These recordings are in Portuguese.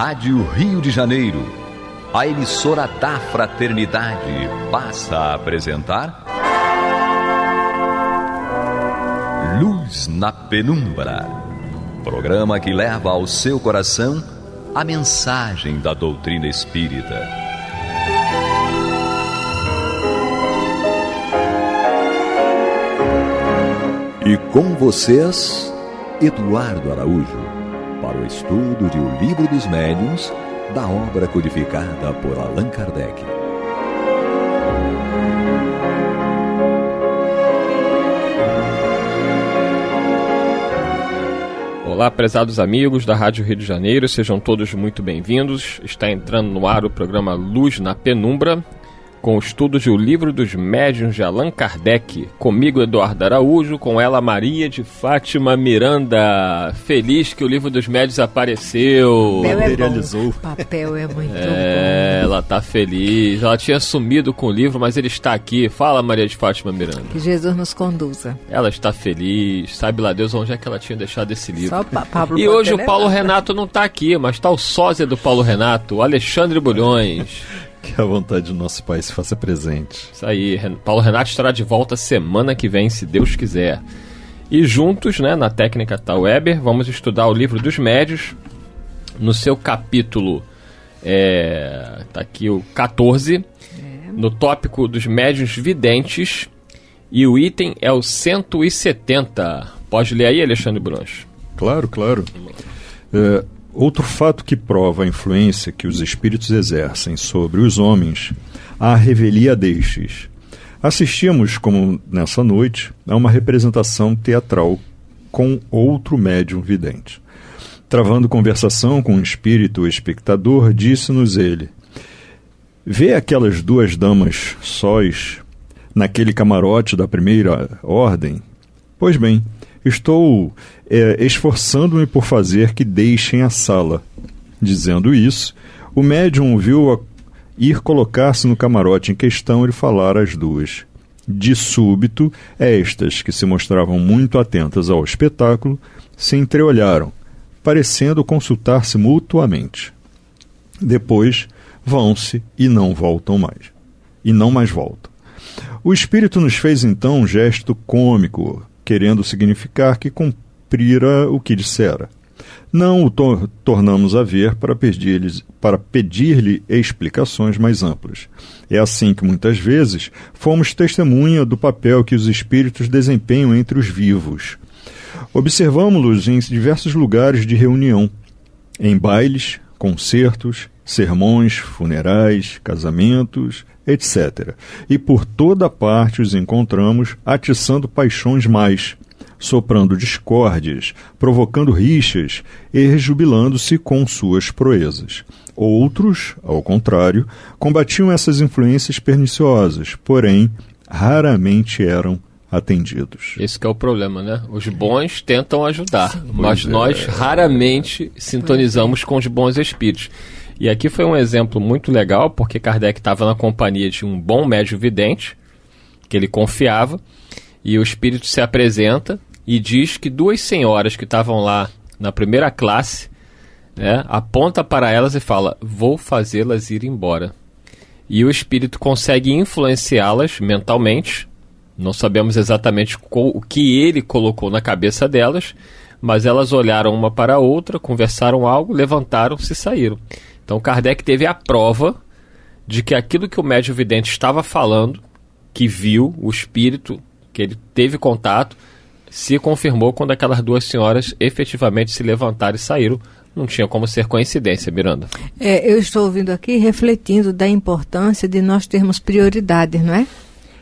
Rádio Rio de Janeiro, a emissora da Fraternidade, passa a apresentar Luz na Penumbra, programa que leva ao seu coração a mensagem da doutrina espírita. E com vocês, Eduardo Araújo, para o estudo de O Livro dos Médiuns, da obra codificada por Allan Kardec. Olá, prezados amigos da Rádio Rio de Janeiro, sejam todos muito bem-vindos. Está entrando no ar o programa Luz na Penumbra, com o estudo de O Livro dos Médiuns de Allan Kardec. Comigo, Eduardo Araújo, com ela, Maria de Fátima Miranda. Feliz que o Livro dos Médiuns apareceu. Materializou. O papel é muito bom. Ela tá feliz. Ela tinha sumido com o livro, mas ele está aqui. Fala, Maria de Fátima Miranda. Que Jesus nos conduza. Ela está feliz. Sabe lá Deus onde é que ela tinha deixado esse livro. Só Pablo. E hoje o Paulo Renato não tá aqui, mas tá o sósia do Paulo Renato, o Alexandre Bulhões. Que a vontade do nosso Pai se faça presente. Isso aí, Paulo Renato estará de volta semana que vem, se Deus quiser. E juntos, né, na técnica tá o Weber, vamos estudar o Livro dos Médiuns, no seu capítulo, tá aqui o 14, no tópico dos médiuns videntes, e o item é o 170. Pode ler aí, Alexandre Branche? Claro. Outro fato que prova a influência que os espíritos exercem sobre os homens, a revelia destes. Assistimos, como nessa noite, a uma representação teatral com outro médium vidente. Travando conversação com o espírito espectador, disse-nos ele: vê aquelas duas damas sós naquele camarote da primeira ordem? Pois bem, estou esforçando-me por fazer que deixem a sala. Dizendo isso, o médium ouviu ir colocar-se no camarote em questão e falar às duas. De súbito, estas, que se mostravam muito atentas ao espetáculo, se entreolharam, parecendo consultar-se mutuamente. Depois, vão-se e não voltam mais. E não mais voltam. O espírito nos fez então um gesto cômico, querendo significar que cumprira o que dissera. Não o tornamos a ver para pedir-lhe explicações mais amplas. É assim que muitas vezes fomos testemunha do papel que os espíritos desempenham entre os vivos. Observamo-los em diversos lugares de reunião, em bailes, concertos, sermões, funerais, casamentos, etc. E por toda parte os encontramos atiçando paixões mais, soprando discórdias, provocando rixas e rejubilando-se com suas proezas. Outros, ao contrário, combatiam essas influências perniciosas, porém, raramente eram atendidos. Esse que é o problema, né? Os bons tentam ajudar, mas nós raramente sintonizamos com os bons espíritos. E aqui foi um exemplo muito legal, porque Kardec estava na companhia de um bom médium vidente, que ele confiava, e o espírito se apresenta e diz que duas senhoras que estavam lá na primeira classe, né, aponta para elas e fala: vou fazê-las ir embora. E o espírito consegue influenciá-las mentalmente. Não sabemos exatamente o que ele colocou na cabeça delas, mas elas olharam uma para a outra, conversaram algo, levantaram-se e saíram. Então Kardec teve a prova de que aquilo que o médium vidente estava falando, que viu o espírito, que ele teve contato, se confirmou quando aquelas duas senhoras efetivamente se levantaram e saíram. Não tinha como ser coincidência, Miranda. Eu estou ouvindo aqui, refletindo da importância de nós termos prioridades, não é?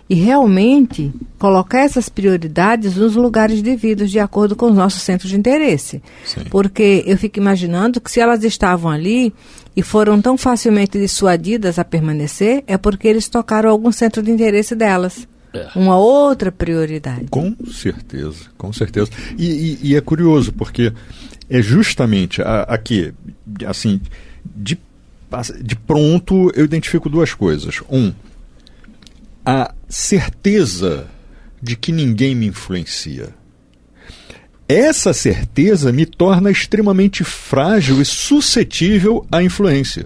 E realmente colocar essas prioridades nos lugares devidos, de acordo com os nossos centros de interesse. Sim. Porque eu fico imaginando que se elas estavam ali e foram tão facilmente dissuadidas a permanecer, é porque eles tocaram algum centro de interesse delas. Uma outra prioridade. Com certeza, com certeza. E é curioso, porque é justamente aqui, assim, de pronto eu identifico duas coisas. A certeza de que ninguém me influencia. essa certeza me torna extremamente frágil e suscetível à influência.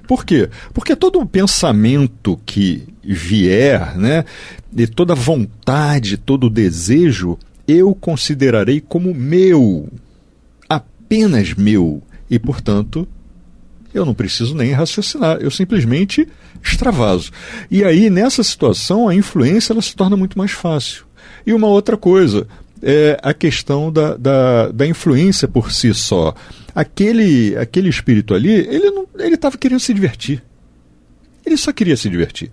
Por quê? Porque todo pensamento que vier, né, e toda vontade, todo desejo, eu considerarei como meu, apenas meu, e, portanto, eu não preciso nem raciocinar, eu simplesmente extravaso. E aí, nessa situação, a influência ela se torna muito mais fácil. E uma outra coisa é a questão da influência por si só. Aquele espírito ali, ele estava querendo se divertir. Ele só queria se divertir.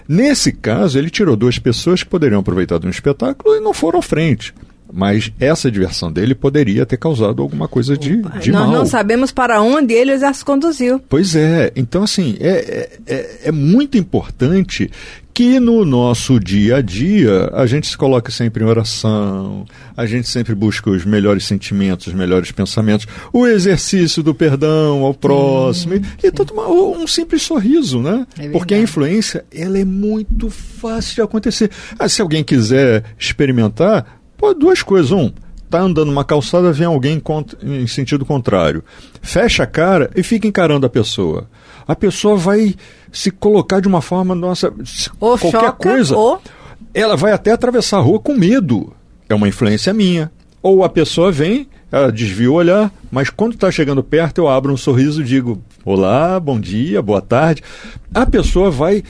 Nesse caso, ele tirou 2 pessoas que poderiam aproveitar de um espetáculo e não foram à frente. Mas essa diversão dele poderia ter causado alguma coisa de mal. Nós não sabemos para onde ele as conduziu. Pois é. Então, assim, é muito importante que no nosso dia a dia a gente se coloque sempre em oração, a gente sempre busca os melhores sentimentos, os melhores pensamentos, o exercício do perdão ao próximo e todo um simples sorriso, né? Porque a influência, ela é muito fácil de acontecer. Se alguém quiser experimentar, pô, 2 coisas. Tá andando numa calçada, vem alguém em sentido contrário. Fecha a cara e fica encarando a pessoa. A pessoa vai se colocar de uma forma, ou qualquer choca, coisa, ela vai até atravessar a rua com medo. É uma influência minha. Ou a pessoa vem, ela desvia o olhar, mas quando está chegando perto, eu abro um sorriso e digo, olá, bom dia, boa tarde. A pessoa vai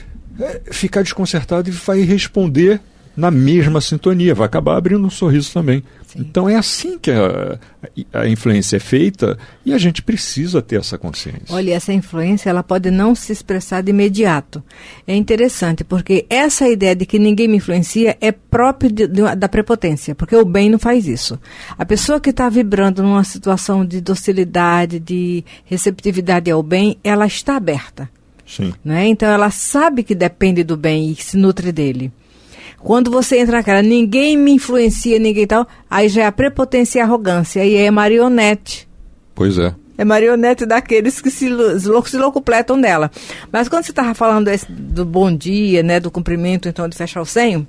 ficar desconcertada e vai responder na mesma sintonia, vai acabar abrindo um sorriso também. Sim. Então é assim que a influência é feita e a gente precisa ter essa consciência. Olha, essa influência ela pode não se expressar de imediato. É interessante, porque essa ideia de que ninguém me influencia é própria da prepotência, porque o bem não faz isso. A pessoa que está vibrando numa situação de docilidade, de receptividade ao bem, ela está aberta. Sim. Né? Então ela sabe que depende do bem e se nutre dele. Quando você entra naquela, ninguém me influencia, ninguém tal, aí já é a prepotência e a arrogância, aí é marionete. Pois é. É marionete daqueles que se locupletam dela. Mas quando você estava falando do bom dia, né, do cumprimento, então, de fechar o senho,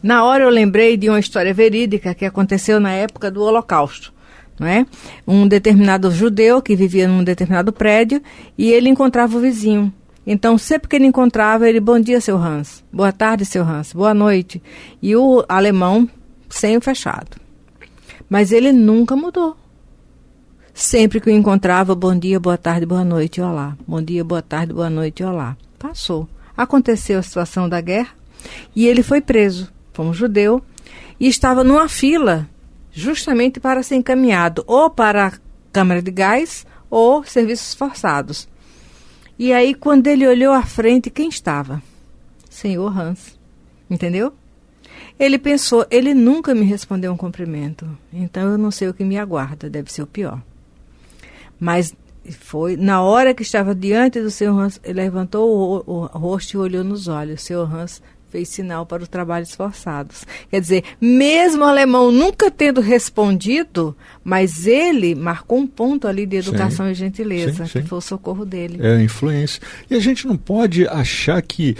na hora eu lembrei de uma história verídica que aconteceu na época do Holocausto. Não é? Um determinado judeu que vivia num determinado prédio e ele encontrava o vizinho. Então, sempre que ele encontrava, ele, bom dia, seu Hans. Boa tarde, seu Hans. Boa noite. E o alemão, senho fechado. Mas ele nunca mudou. Sempre que o encontrava, bom dia, boa tarde, boa noite, olá. Bom dia, boa tarde, boa noite, olá. Passou. Aconteceu a situação da guerra e ele foi preso. Foi um judeu e estava numa fila justamente para ser encaminhado ou para a câmara de gás ou serviços forçados. E aí, quando ele olhou à frente, quem estava? Senhor Hans. Entendeu? Ele pensou, ele nunca me respondeu um cumprimento. Então, eu não sei o que me aguarda, deve ser o pior. Mas foi, na hora que estava diante do Senhor Hans, ele levantou o rosto e olhou nos olhos. O Senhor Hans fez sinal para os trabalhos forçados. Quer dizer, mesmo o alemão nunca tendo respondido, mas ele marcou um ponto ali de educação e gentileza, que foi o socorro dele. É a influência. E a gente não pode achar que...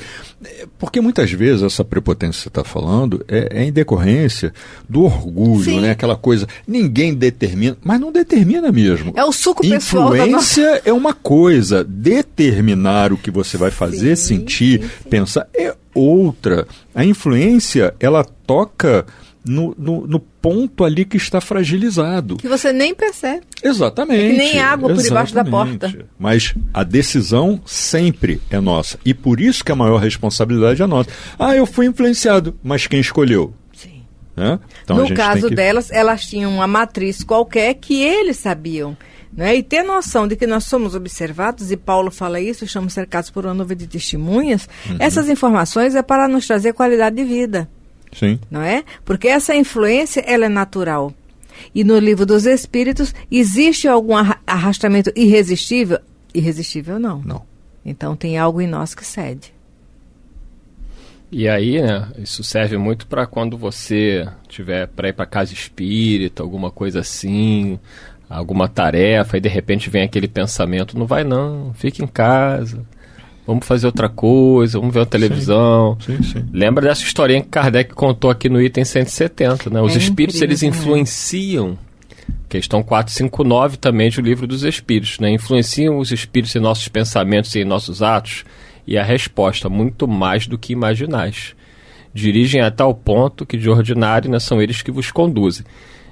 Porque muitas vezes essa prepotência que você está falando é em decorrência do orgulho, né? Aquela coisa, ninguém determina, mas não determina mesmo. É o suco pessoal da nossa... Influência é uma coisa, determinar o que você vai fazer, sentir, pensar é outra. A influência, ela toca no ponto ali que está fragilizado. Que você nem percebe. Exatamente. É que nem água por debaixo da porta. Mas a decisão sempre é nossa. E por isso que a maior responsabilidade é nossa. Eu fui influenciado, mas quem escolheu? Sim. Né? Então, no caso delas, elas tinham uma matriz qualquer que eles sabiam. Né? E ter noção de que nós somos observados, e Paulo fala isso, estamos cercados por uma nuvem de testemunhas, essas informações é para nos trazer qualidade de vida. Sim. Não é? Porque essa influência, ela é natural. E no livro dos Espíritos, existe algum arrastamento irresistível? Irresistível não. Não. Então tem algo em nós que cede. E aí, né, isso serve muito para quando você tiver para ir para casa espírita, alguma coisa assim, alguma tarefa, e de repente vem aquele pensamento, não vai não, fica em casa, vamos fazer outra coisa, vamos ver uma televisão. Sim. Lembra dessa historinha que Kardec contou aqui no item 170, né? Os espíritos, eles influenciam, questão 459 também do Livro dos Espíritos, né? Influenciam os espíritos em nossos pensamentos e em nossos atos, e a resposta, muito mais do que imaginais. Dirigem a tal ponto que de ordinário, né, são eles que vos conduzem.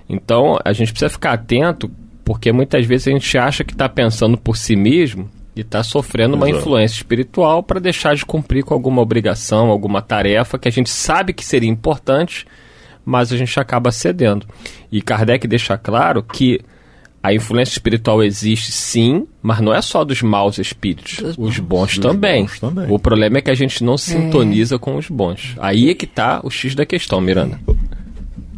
Então, a gente precisa ficar atento, porque muitas vezes a gente acha que está pensando por si mesmo e está sofrendo uma influência espiritual para deixar de cumprir com alguma obrigação, alguma tarefa que a gente sabe que seria importante, mas a gente acaba cedendo. E Kardec deixa claro que a influência espiritual existe sim, mas não é só dos maus espíritos, os bons também. O problema é que a gente não sintoniza com os bons. Aí é que está o X da questão, Miranda.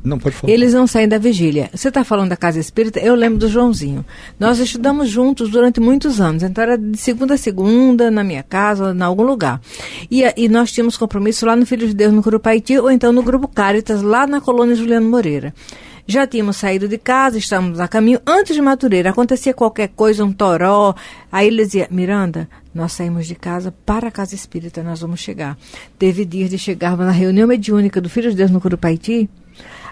Não, pode falar. Eles não saem da vigília. Você está falando da casa espírita, eu lembro do Joãozinho. Nós estudamos juntos durante muitos anos, então era de segunda a segunda, na minha casa, em algum lugar. E nós tínhamos compromisso lá no Filho de Deus, no Curupaiti, ou então no Grupo Caritas, lá na colônia Juliano Moreira. Já tínhamos saído de casa, estávamos a caminho. Antes de Matureira, acontecia qualquer coisa, um toró. Aí ele dizia, Miranda, nós saímos de casa para a casa espírita, nós vamos chegar. Teve dias de chegarmos na reunião mediúnica do Filho de Deus no Curupaiti.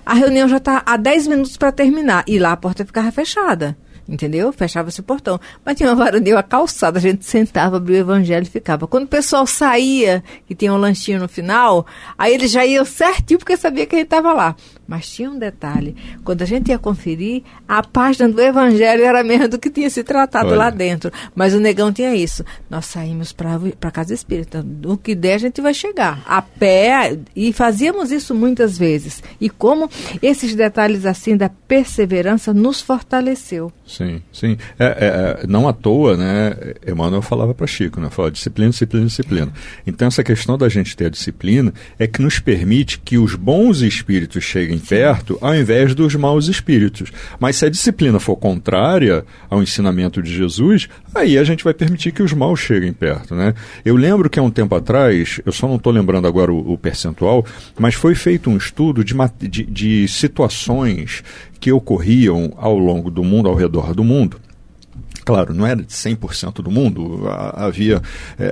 A reunião já está há 10 minutos para terminar. E lá a porta ficava fechada. Entendeu? Fechava-se o portão. Mas tinha uma varandinha, uma calçada. A gente sentava, abria o evangelho e ficava. Quando o pessoal saía, que tinha um lanchinho no final, aí eles já iam certinho porque sabia que a gente estava lá. Mas tinha um detalhe. Quando a gente ia conferir, a página do evangelho era mesmo do que tinha se tratado lá dentro. Mas o negão tinha isso. Nós saímos para a casa espírita. O que der, a gente vai chegar. A pé. E fazíamos isso muitas vezes. E como esses detalhes assim da perseverança nos fortaleceu. Sim. Não à toa, né? Emmanuel falava para Chico, né? Falava disciplina. Então essa questão da gente ter a disciplina é que nos permite que os bons espíritos cheguem perto ao invés dos maus espíritos. Mas se a disciplina for contrária ao ensinamento de Jesus, aí a gente vai permitir que os maus cheguem perto, né? Eu lembro que há um tempo atrás, eu só não estou lembrando agora o percentual, mas foi feito um estudo de situações que ocorriam ao longo do mundo, ao redor do mundo. Claro, não era de 100% do mundo, havia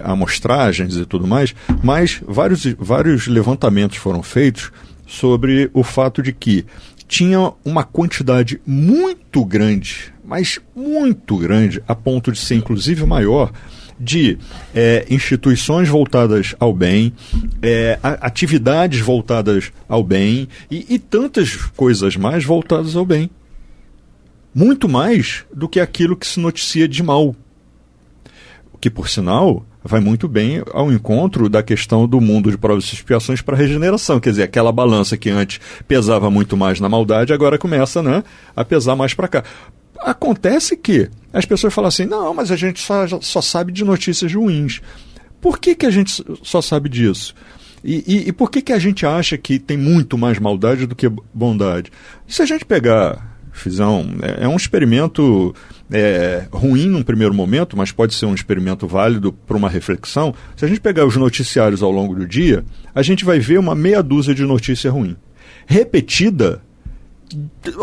amostragens e tudo mais, mas vários levantamentos foram feitos sobre o fato de que tinha uma quantidade muito grande, mas muito grande, a ponto de ser inclusive maior, de instituições voltadas ao bem, atividades voltadas ao bem e tantas coisas mais voltadas ao bem. Muito mais do que aquilo que se noticia de mal. O que, por sinal, vai muito bem ao encontro da questão do mundo de provas e expiações para a regeneração. Quer dizer, aquela balança que antes pesava muito mais na maldade, agora começa, né, a pesar mais para cá. Acontece que as pessoas falam assim, não, mas a gente só sabe de notícias ruins. Por que a gente só sabe disso? E por que a gente acha que tem muito mais maldade do que bondade? Se a gente pegar... É um experimento ruim num primeiro momento, mas pode ser um experimento válido para uma reflexão. Se a gente pegar os noticiários ao longo do dia, a gente vai ver uma meia dúzia de notícia ruim. Repetida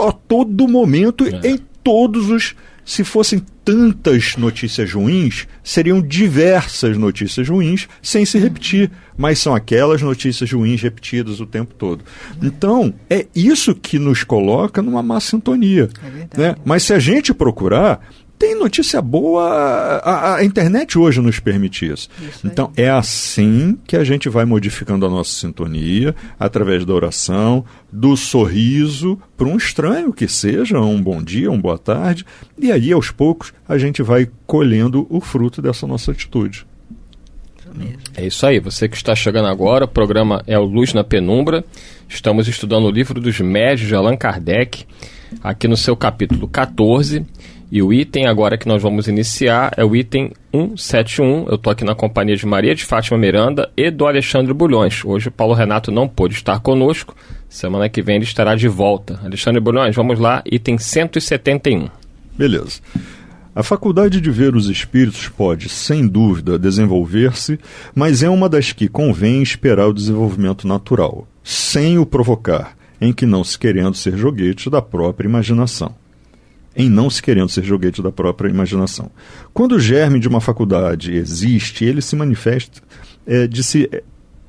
a todo momento, em todos os... Se fossem tantas notícias ruins, seriam diversas notícias ruins sem se repetir, mas são aquelas notícias ruins repetidas o tempo todo. Então, é isso que nos coloca numa má sintonia. Né? Mas se a gente procurar, tem notícia boa, a internet hoje nos permite isso. Então, é assim que a gente vai modificando a nossa sintonia, através da oração, do sorriso, para um estranho que seja, um bom dia, uma boa tarde, e aí, aos poucos, a gente vai colhendo o fruto dessa nossa atitude. É isso aí, você que está chegando agora, o programa é o Luz na Penumbra, estamos estudando o Livro dos Médiuns de Allan Kardec, aqui no seu capítulo 14, e o item agora que nós vamos iniciar é o item 171. Eu estou aqui na companhia de Maria de Fátima Miranda e do Alexandre Bulhões. Hoje o Paulo Renato não pôde estar conosco. Semana que vem ele estará de volta. Alexandre Bulhões, vamos lá, item 171. Beleza. A faculdade de ver os espíritos pode, sem dúvida, desenvolver-se, mas é uma das que convém esperar o desenvolvimento natural, sem o provocar, em que não se querendo ser joguete da própria imaginação. em não se querendo ser joguete da própria imaginação. Quando o germe de uma faculdade existe, ele se manifesta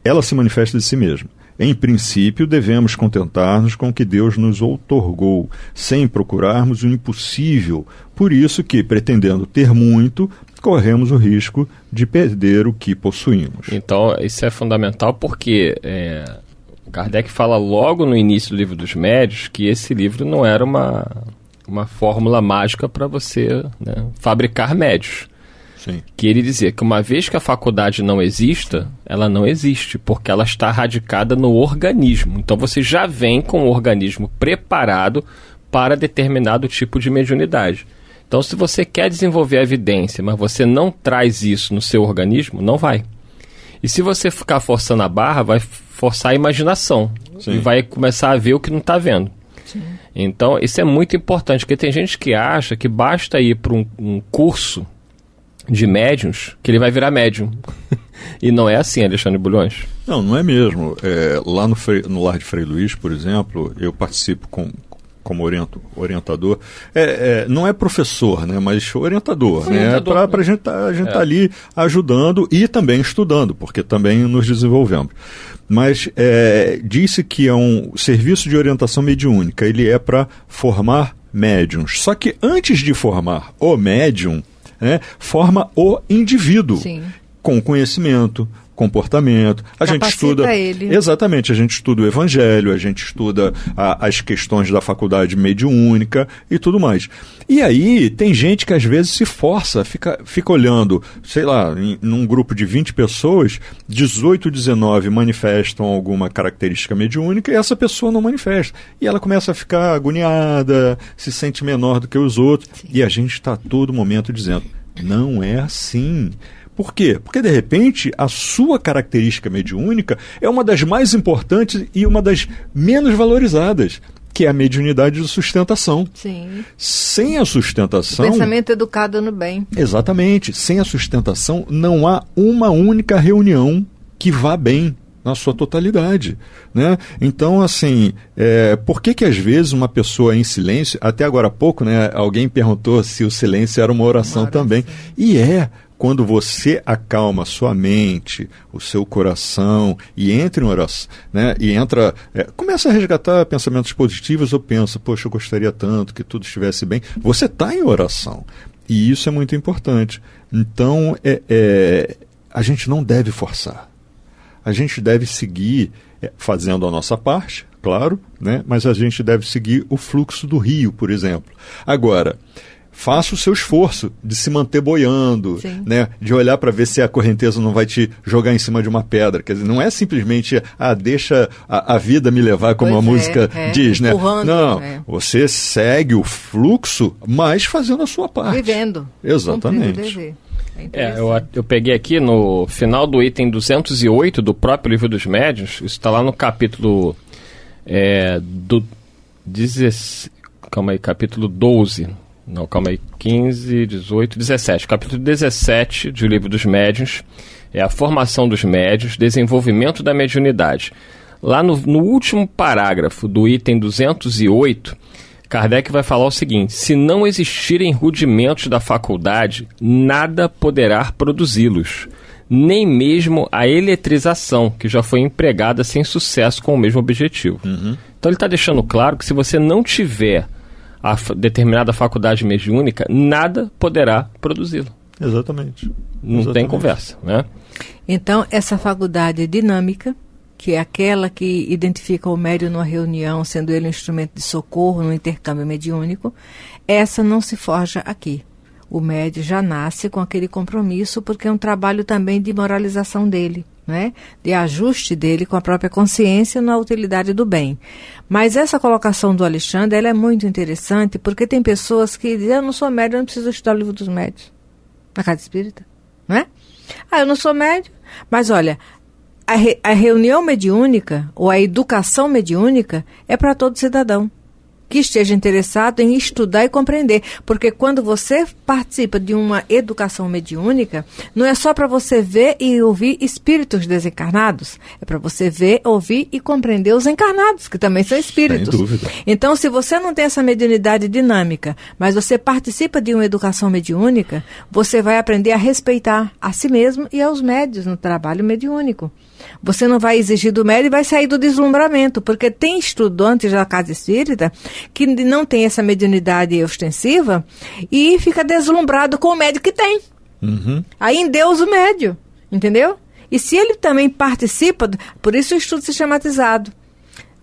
ela se manifesta de si mesma. Em princípio, devemos contentar-nos com o que Deus nos outorgou, sem procurarmos o impossível. Por isso que, pretendendo ter muito, corremos o risco de perder o que possuímos. Então, isso é fundamental porque Kardec fala logo no início do Livro dos Médiuns que esse livro não era uma fórmula mágica para você, né, fabricar médios. Sim. Que ele dizia que uma vez que a faculdade não exista, ela não existe, porque ela está radicada no organismo. Então você já vem com o organismo preparado para determinado tipo de mediunidade. Então se você quer desenvolver a evidência, mas você não traz isso no seu organismo, não vai. E se você ficar forçando a barra, vai forçar a imaginação. Sim. E vai começar a ver o que não está vendo. Sim. Então isso é muito importante, porque tem gente que acha que basta ir para um curso de médiuns, que ele vai virar médium. E não é assim, Alexandre Bulhões. Não é mesmo. Lá no Lar de Frei Luís, por exemplo, eu participo como orientador. Não é professor, né, mas orientador. Para a gente tá ali ajudando e também estudando, porque também nos desenvolvemos. Mas disse que é um serviço de orientação mediúnica. Ele é para formar médiuns. Só que antes de formar o médium, forma o indivíduo. Sim. Com conhecimento, comportamento. A gente estuda ele. Exatamente, a gente estuda o Evangelho, a gente estuda as questões da faculdade mediúnica e tudo mais. E aí tem gente que às vezes se força, fica olhando, sei lá, num grupo de 20 pessoas, 18, 19 manifestam alguma característica mediúnica e essa pessoa não manifesta. E ela começa a ficar agoniada, se sente menor do que os outros. Sim. E a gente está a todo momento dizendo, não é assim. Por quê? Porque, de repente, a sua característica mediúnica é uma das mais importantes e uma das menos valorizadas, que é a mediunidade de sustentação. Sim. Sem a sustentação... O pensamento educado no bem. Exatamente. Sem a sustentação, não há uma única reunião que vá bem na sua totalidade, né? Então, assim, por que às vezes uma pessoa em silêncio, até agora há pouco, né, alguém perguntou se o silêncio era uma oração também, e quando você acalma sua mente, o seu coração e entra em oração, né, começa a resgatar pensamentos positivos ou pensa, poxa, eu gostaria tanto que tudo estivesse bem, você está em oração, e isso é muito importante. Então, a gente não deve forçar. A gente deve seguir fazendo a nossa parte, claro, né? Mas a gente deve seguir o fluxo do rio, por exemplo. Agora, faça o seu esforço de se manter boiando, né? De olhar para ver se a correnteza não vai te jogar em cima de uma pedra. Quer dizer, não é simplesmente deixa a vida me levar, como a música diz, né? Não, você segue o fluxo, mas fazendo a sua parte. Vivendo. Exatamente. Eu peguei aqui no final do item 208 do próprio Livro dos Médiuns, isso está lá no capítulo capítulo 12, não, calma aí, 15, 18, 17, capítulo 17 do Livro dos Médiuns, é a formação dos médiuns, desenvolvimento da mediunidade. Lá no último parágrafo do item 208, Kardec vai falar o seguinte: se não existirem rudimentos da faculdade, nada poderá produzi-los, nem mesmo a eletrização, que já foi empregada sem sucesso com o mesmo objetivo. Uhum. Então ele está deixando claro que se você não tiver a determinada faculdade mediúnica, nada poderá produzi-lo. Exatamente. Não tem conversa, né? Então, essa faculdade dinâmica, que é aquela que identifica o médium numa reunião, sendo ele um instrumento de socorro no intercâmbio mediúnico, essa não se forja aqui. O médium já nasce com aquele compromisso, porque é um trabalho também de moralização dele, né? De ajuste dele com a própria consciência na utilidade do bem. Mas essa colocação do Alexandre, ela é muito interessante, porque tem pessoas que dizem, eu não sou médium, eu não preciso estudar o Livro dos Médiuns. Na Casa Espírita, não é? Eu não sou médium, mas olha, a reunião mediúnica ou a educação mediúnica é para todo cidadão. que esteja interessado em estudar e compreender. Porque quando você participa de uma educação mediúnica, não é só para você ver e ouvir espíritos desencarnados, é para você ver, ouvir e compreender os encarnados, que também são espíritos. Sem dúvida. Então, se você não tem essa mediunidade dinâmica, mas você participa de uma educação mediúnica, você vai aprender a respeitar a si mesmo e aos médiuns no trabalho mediúnico. Você não vai exigir do médium e vai sair do deslumbramento, porque tem estudantes da casa espírita que não tem essa mediunidade ostensiva e fica deslumbrado com o médium que tem. Aí endeusa o médium, entendeu? E se ele também participa, por isso o estudo sistematizado,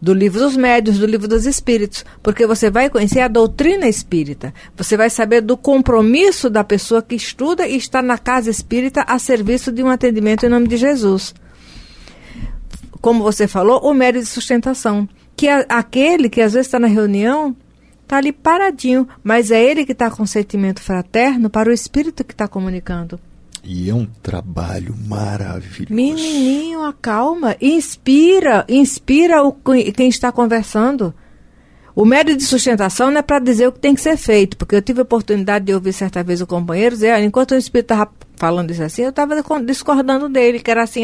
do livro dos médiuns, do livro dos espíritos, porque você vai conhecer a doutrina espírita, você vai saber do compromisso da pessoa que estuda e está na casa espírita a serviço de um atendimento em nome de Jesus. Como você falou, o médium de sustentação, que é aquele que às vezes está na reunião, está ali paradinho, mas é ele que está com sentimento fraterno para o espírito que está comunicando. E é um trabalho maravilhoso. Menininho, acalma, inspira quem está conversando. O médium de sustentação não é para dizer o que tem que ser feito, porque eu tive a oportunidade de ouvir certa vez o companheiro dizer, enquanto o espírito estava falando isso assim, eu estava discordando dele, que era assim.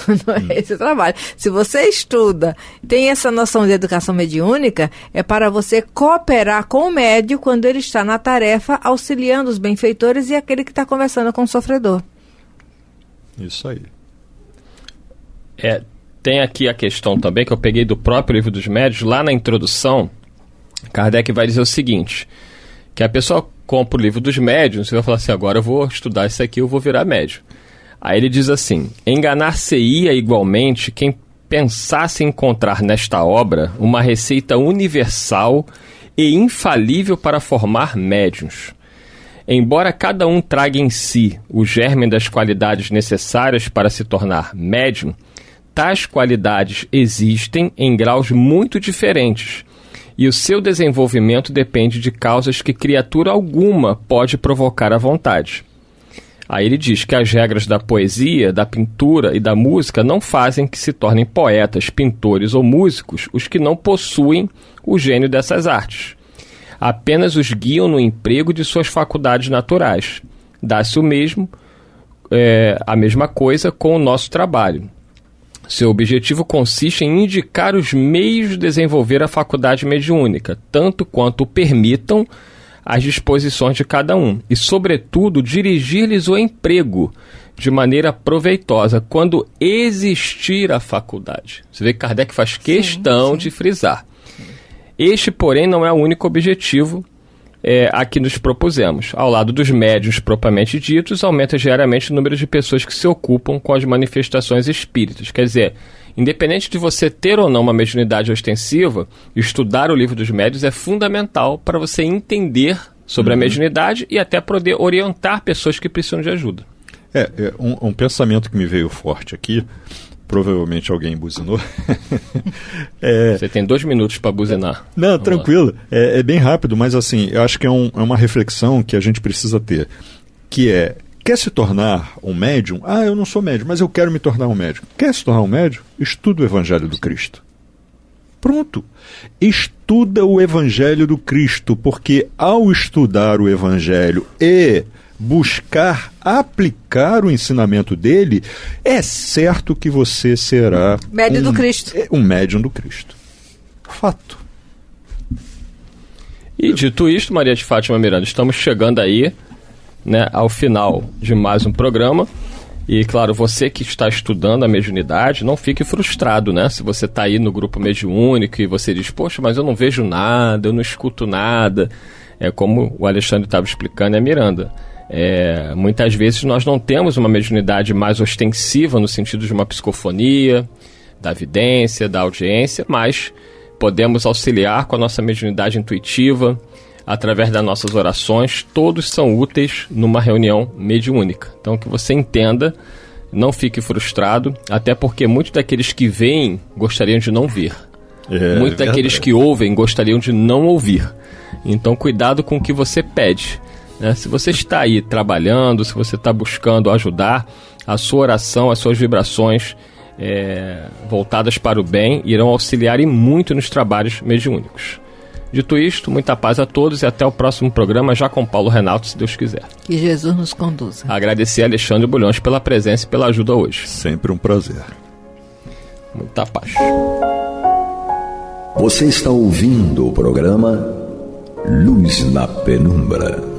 Não é esse o trabalho. Se você estuda, tem essa noção de educação mediúnica, é para você cooperar com o médium quando ele está na tarefa, auxiliando os benfeitores e aquele que está conversando com o sofredor. Isso aí. Tem aqui a questão também, que eu peguei do próprio Livro dos Médiuns, lá na introdução, Kardec vai dizer o seguinte, que a pessoa compra o Livro dos Médiuns e vai falar assim, agora eu vou estudar isso aqui, eu vou virar médium. Aí ele diz assim, enganar-se-ia igualmente quem pensasse encontrar nesta obra uma receita universal e infalível para formar médiuns. Embora cada um traga em si o germe das qualidades necessárias para se tornar médium, tais qualidades existem em graus muito diferentes, e o seu desenvolvimento depende de causas que criatura alguma pode provocar à vontade. Aí ele diz que as regras da poesia, da pintura e da música não fazem que se tornem poetas, pintores ou músicos os que não possuem o gênio dessas artes. Apenas os guiam no emprego de suas faculdades naturais. Dá-se a mesma coisa com o nosso trabalho. Seu objetivo consiste em indicar os meios de desenvolver a faculdade mediúnica, tanto quanto o permitam as disposições de cada um, e, sobretudo, dirigir-lhes o emprego de maneira proveitosa, quando existir a faculdade. Você vê que Kardec faz questão de frisar. Este, porém, não é o único objetivo a que nos propusemos. Ao lado dos médiuns propriamente ditos, aumenta diariamente o número de pessoas que se ocupam com as manifestações espíritas. Quer dizer, independente de você ter ou não uma mediunidade ostensiva, estudar o Livro dos Médiuns é fundamental para você entender sobre a mediunidade e até poder orientar pessoas que precisam de ajuda. Um pensamento que me veio forte aqui, provavelmente alguém buzinou. Você tem 2 minutos para buzinar. Não, vamos tranquilo. É bem rápido, mas assim, eu acho que é uma reflexão que a gente precisa ter, que quer se tornar um médium? Eu não sou médium, mas eu quero me tornar um médium. Quer se tornar um médium? Estuda o Evangelho do Cristo. Pronto. Estuda o Evangelho do Cristo, porque ao estudar o Evangelho e buscar aplicar o ensinamento dele, é certo que você será médium do Cristo. Um médium do Cristo. Fato. E dito isto, Maria de Fátima Miranda, estamos chegando aí, né, ao final de mais um programa. E, claro, você que está estudando a mediunidade, não fique frustrado, né? Se você está aí no grupo mediúnico e você diz, poxa, mas eu não vejo nada, eu não escuto nada. É como o Alexandre estava explicando, Miranda. Muitas vezes nós não temos uma mediunidade mais ostensiva no sentido de uma psicofonia, da vidência, da audiência, mas podemos auxiliar com a nossa mediunidade intuitiva, através das nossas orações. Todos são úteis numa reunião mediúnica. Então, que você entenda, não fique frustrado, até porque muitos daqueles que veem gostariam de não ver. Muitos daqueles que ouvem gostariam de não ouvir. Então, cuidado com o que você pede, né? Se você está aí trabalhando, se você está buscando ajudar, a sua oração, as suas vibrações voltadas para o bem irão auxiliar e muito nos trabalhos mediúnicos. Dito isto, muita paz a todos e até o próximo programa, já com Paulo Renato, se Deus quiser. Que Jesus nos conduza. Agradecer a Alexandre Bulhões pela presença e pela ajuda hoje. Sempre um prazer. Muita paz. Você está ouvindo o programa Luz na Penumbra.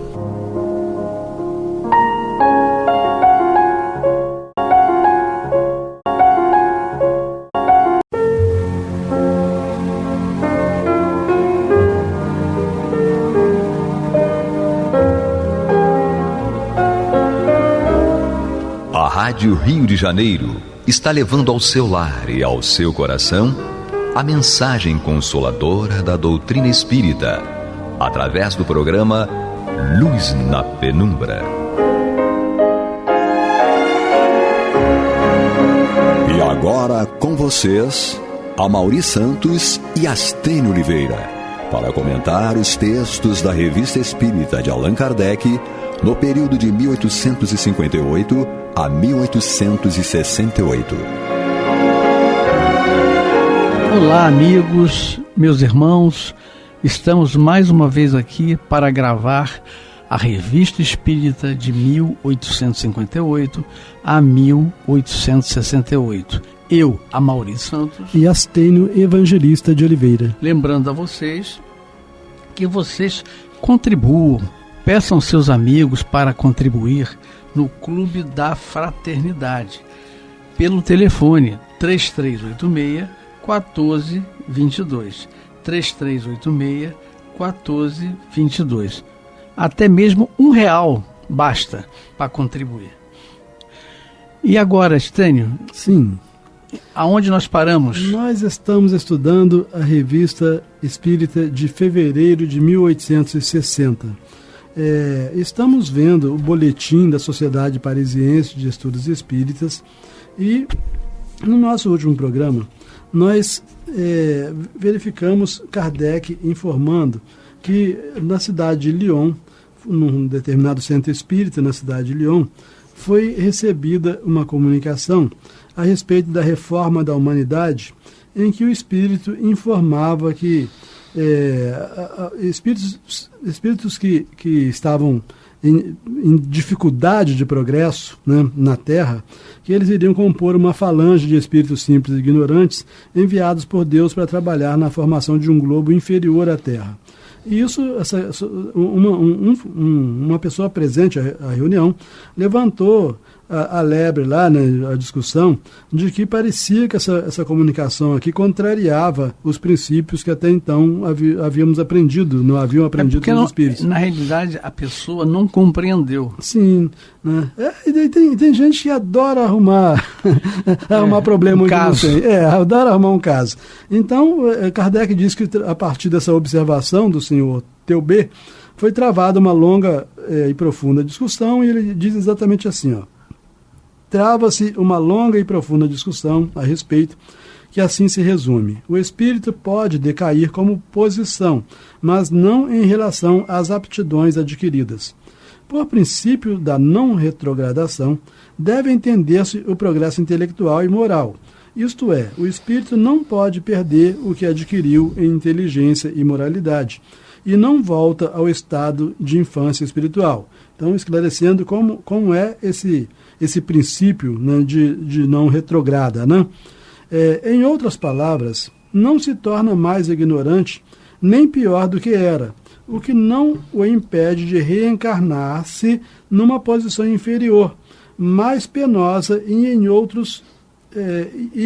A Rádio Rio de Janeiro está levando ao seu lar e ao seu coração a mensagem consoladora da doutrina espírita, através do programa Luz na Penumbra. E agora com vocês, Amaury Santos e Astênio Oliveira, para comentar os textos da Revista Espírita de Allan Kardec no período de 1858 a 1868. Olá, amigos, meus irmãos, estamos mais uma vez aqui para gravar a Revista Espírita de 1858 a 1868. Eu, Amaury Santos e Astênio Evangelista de Oliveira. Lembrando a vocês que vocês contribuam, peçam seus amigos para contribuir no Clube da Fraternidade, pelo telefone 3386-1422, 3386-1422. Até mesmo R$1 basta para contribuir. E agora, Astênio? Sim. Aonde nós paramos? Nós estamos estudando a Revista Espírita de fevereiro de 1860. Estamos vendo o boletim da Sociedade Parisiense de Estudos Espíritas e no nosso último programa nós verificamos Kardec informando que na cidade de Lyon, num determinado centro espírita na cidade de Lyon, foi recebida uma comunicação a respeito da reforma da humanidade, em que o espírito informava que espíritos que estavam em dificuldade de progresso, né, na Terra, que eles iriam compor uma falange de espíritos simples e ignorantes enviados por Deus para trabalhar na formação de um globo inferior à Terra. E isso, uma pessoa presente à reunião levantou a lebre lá, né, a discussão, de que parecia que essa comunicação aqui contrariava os princípios que até então havíamos aprendido, não haviam aprendido com os espíritos. Na realidade, a pessoa não compreendeu. Sim, né? E tem gente que adora arrumar problema. Caso. Adora arrumar um caso. Então, Kardec diz que a partir dessa observação do senhor Teubé, foi travada uma longa e profunda discussão, e ele diz exatamente assim, trava-se uma longa e profunda discussão a respeito, que assim se resume: o espírito pode decair como posição, mas não em relação às aptidões adquiridas. Por princípio da não retrogradação, deve entender-se o progresso intelectual e moral. Isto é, o espírito não pode perder o que adquiriu em inteligência e moralidade, e não volta ao estado de infância espiritual. Então, esclarecendo como é esse princípio, né, de não retrograda, né? Em outras palavras, não se torna mais ignorante nem pior do que era, o que não o impede de reencarnar-se numa posição inferior, mais penosa e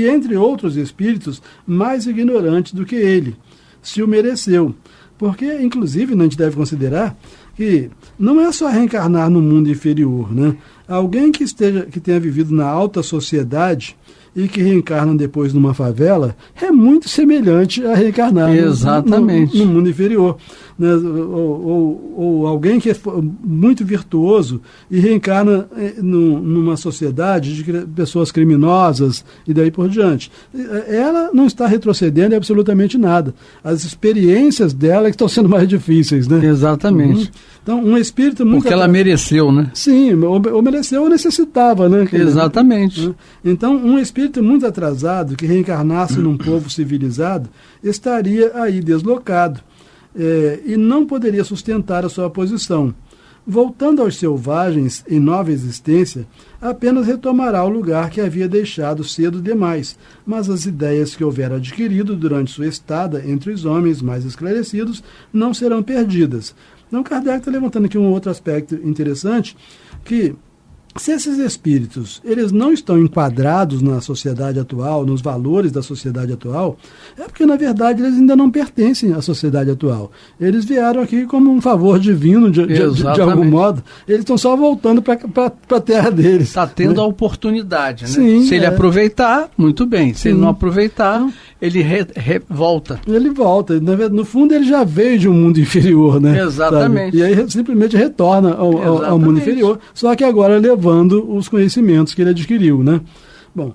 entre outros espíritos mais ignorantes do que ele, se o mereceu. Porque, inclusive, a gente deve considerar que não é só reencarnar no mundo inferior, né? Alguém que tenha vivido na alta sociedade e que reencarna depois numa favela é muito semelhante a reencarnar no mundo inferior, né? Ou alguém que é muito virtuoso e reencarna numa sociedade de pessoas criminosas e daí por diante. Ela não está retrocedendo em absolutamente nada. As experiências dela é que estão sendo mais difíceis, né? Exatamente. Então, um espírito muito... Porque ela mereceu, né? Sim, ou mereceu ou necessitava, né? Exatamente. Então, um espírito muito atrasado que reencarnasse num povo civilizado estaria aí deslocado. e não poderia sustentar a sua posição. Voltando aos selvagens em nova existência, apenas retomará o lugar que havia deixado cedo demais, mas as ideias que houver adquirido durante sua estada entre os homens mais esclarecidos não serão perdidas. Então, Kardec está levantando aqui um outro aspecto interessante, que se esses espíritos eles não estão enquadrados na sociedade atual, nos valores da sociedade atual, é porque, na verdade, eles ainda não pertencem à sociedade atual. Eles vieram aqui como um favor divino, de algum modo. Eles estão só voltando para a terra deles. Está tendo a oportunidade, né? Sim, se ele aproveitar, muito bem. Se ele não aproveitar, ele volta. Ele volta. No fundo, ele já veio de um mundo inferior, né? Exatamente. Sabe? E aí simplesmente retorna ao mundo inferior, só que agora levando os conhecimentos que ele adquiriu, né? Bom,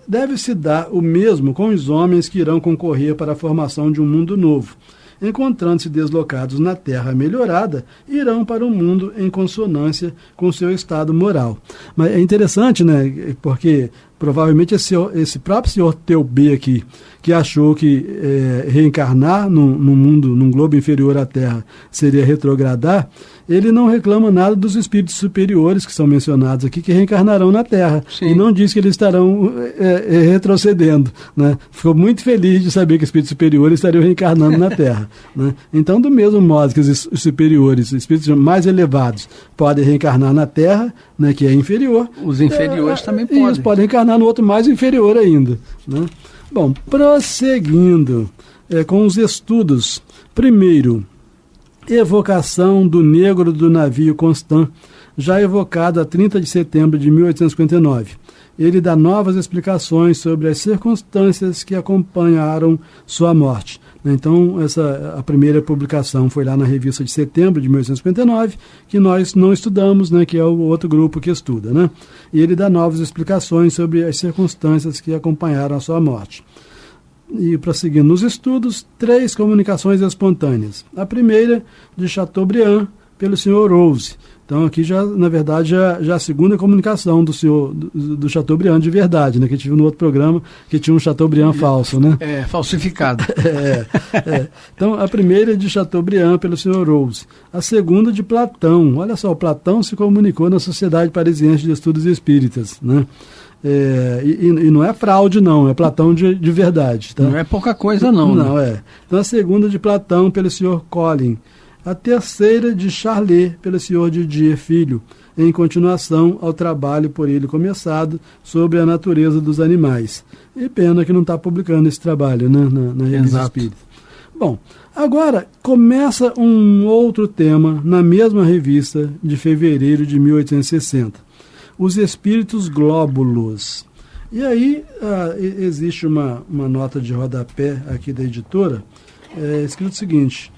deve-se dar o mesmo com os homens que irão concorrer para a formação de um mundo novo. Encontrando-se deslocados na terra melhorada, irão para um mundo em consonância com seu estado moral. Mas é interessante, né? Porque provavelmente esse próprio senhor Teubé aqui, que achou que reencarnar num globo inferior à Terra seria retrogradar, ele não reclama nada dos espíritos superiores que são mencionados aqui, que reencarnarão na Terra. Sim. E não diz que eles estarão retrocedendo, né? Ficou muito feliz de saber que espíritos superiores estariam reencarnando na Terra. Né? Então, do mesmo modo que os superiores, os espíritos mais elevados, podem reencarnar na Terra, né, que é inferior, os inferiores também podem. Eles podem reencarnar no outro mais inferior ainda. Né? Bom, prosseguindo com os estudos. Primeiro, evocação do negro do navio Constant, já evocado a 30 de setembro de 1859. Ele dá novas explicações sobre as circunstâncias que acompanharam sua morte. Então, a primeira publicação foi lá na revista de setembro de 1859, que nós não estudamos, né, que é o outro grupo que estuda. Né? E ele dá novas explicações sobre as circunstâncias que acompanharam a sua morte. E, prosseguindo nos estudos, 3 comunicações espontâneas. A primeira, de Chateaubriand, pelo Sr. Rose. Então, aqui, na verdade, já a segunda comunicação do Chateaubriand de verdade, né? Que tive no outro programa, que tinha um Chateaubriand falso, né? Falsificado. Então, a primeira é de Chateaubriand pelo Sr. Rose. A segunda de Platão. Olha só, o Platão se comunicou na Sociedade Parisiense de Estudos Espíritas, né? E não é fraude, não, é Platão de verdade. Tá? Não é pouca coisa, não. Não, né? Então, a segunda de Platão pelo Sr. Collin. A terceira de Charlet, pelo Sr. Didier Filho, em continuação ao trabalho por ele começado sobre a natureza dos animais. E pena que não está publicando esse trabalho, né, na Revista Espírita. Bom, agora começa um outro tema na mesma revista de fevereiro de 1860. Os espíritos glóbulos. E aí existe uma nota de rodapé aqui da editora, escrito o seguinte...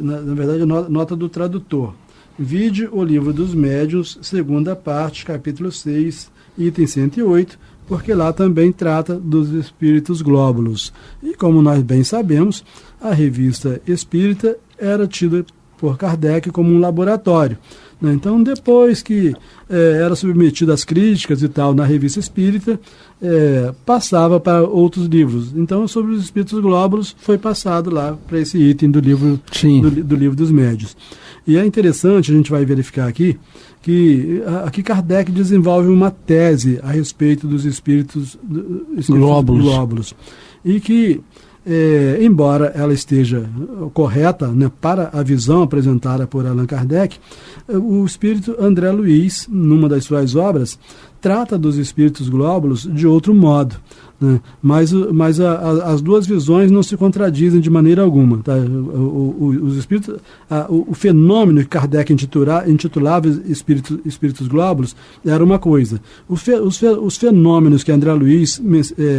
na verdade, nota do tradutor. Vide o Livro dos Médiuns, segunda parte, capítulo 6, item 108, porque lá também trata dos espíritos glóbulos. E como nós bem sabemos, a revista espírita era tida por Kardec como um laboratório. Então, depois que era submetido às críticas e tal na revista espírita, passava para outros livros. Então, sobre os espíritos glóbulos, foi passado lá para esse item do livro, do Livro dos Médiuns. E é interessante, a gente vai verificar aqui, que aqui Kardec desenvolve uma tese a respeito dos espíritos glóbulos. E que, embora ela esteja correta, né, para a visão apresentada por Allan Kardec, o espírito André Luiz, numa das suas obras, trata dos espíritos glóbulos de outro modo. Né? Mas as duas visões não se contradizem de maneira alguma. Tá? Os espíritos, o fenômeno que Kardec intitulava espíritos glóbulos era uma coisa. Os fenômenos que André Luiz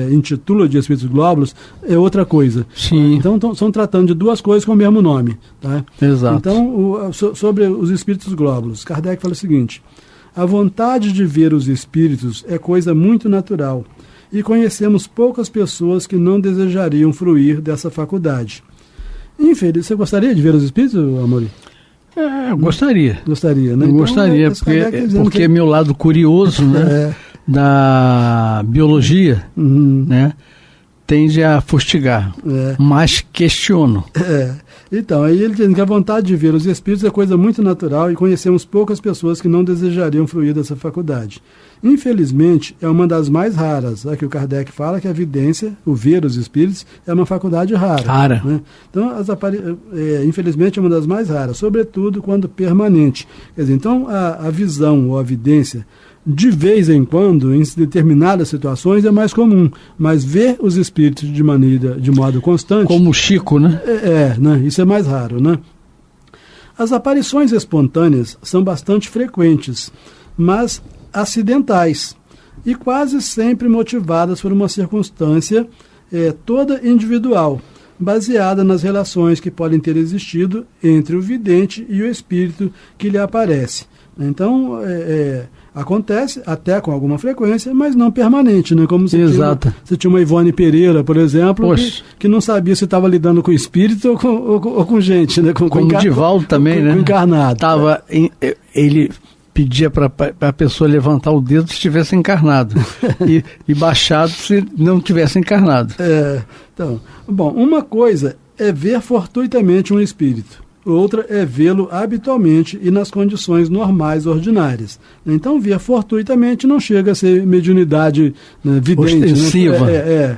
intitula de espíritos glóbulos é outra coisa. Sim. Então estão tratando de duas coisas com o mesmo nome. Tá? Exato. Então, sobre os espíritos glóbulos, Kardec fala o seguinte: a vontade de ver os espíritos é coisa muito natural, e conhecemos poucas pessoas que não desejariam fruir dessa faculdade. Infeliz, você gostaria de ver os espíritos, Amorim? Eu gostaria. Gostaria, né? Eu gostaria, porque é meu lado curioso, né? Da biologia, né? tende a fustigar, mas questiono. Então, aí ele diz que a vontade de ver os espíritos é coisa muito natural e conhecemos poucas pessoas que não desejariam fruir dessa faculdade. Infelizmente, é uma das mais raras. Aqui o Kardec fala que a vidência, o ver os espíritos, é uma faculdade rara. Né? Então, infelizmente, é uma das mais raras, sobretudo quando permanente. Quer dizer, então, a visão ou a vidência, de vez em quando, em determinadas situações, é mais comum. Mas ver os espíritos de modo constante... Como o Chico, né? Né? Isso é mais raro, né? As aparições espontâneas são bastante frequentes, mas acidentais e quase sempre motivadas por uma circunstância toda individual, baseada nas relações que podem ter existido entre o vidente e o espírito que lhe aparece. Então, acontece até com alguma frequência, mas não permanente, né? Como se tinha uma Ivone Pereira, por exemplo, que não sabia se estava lidando com espírito ou com gente, né? Como o Divaldo também, né? Com encarnado. Ele pedia para a pessoa levantar o dedo se estivesse encarnado e baixado se não tivesse encarnado. Então, bom, uma coisa é ver fortuitamente um espírito. Outra é vê-lo habitualmente e nas condições normais, ordinárias. Então, ver fortuitamente não chega a ser mediunidade, né, vidente. Ostensiva.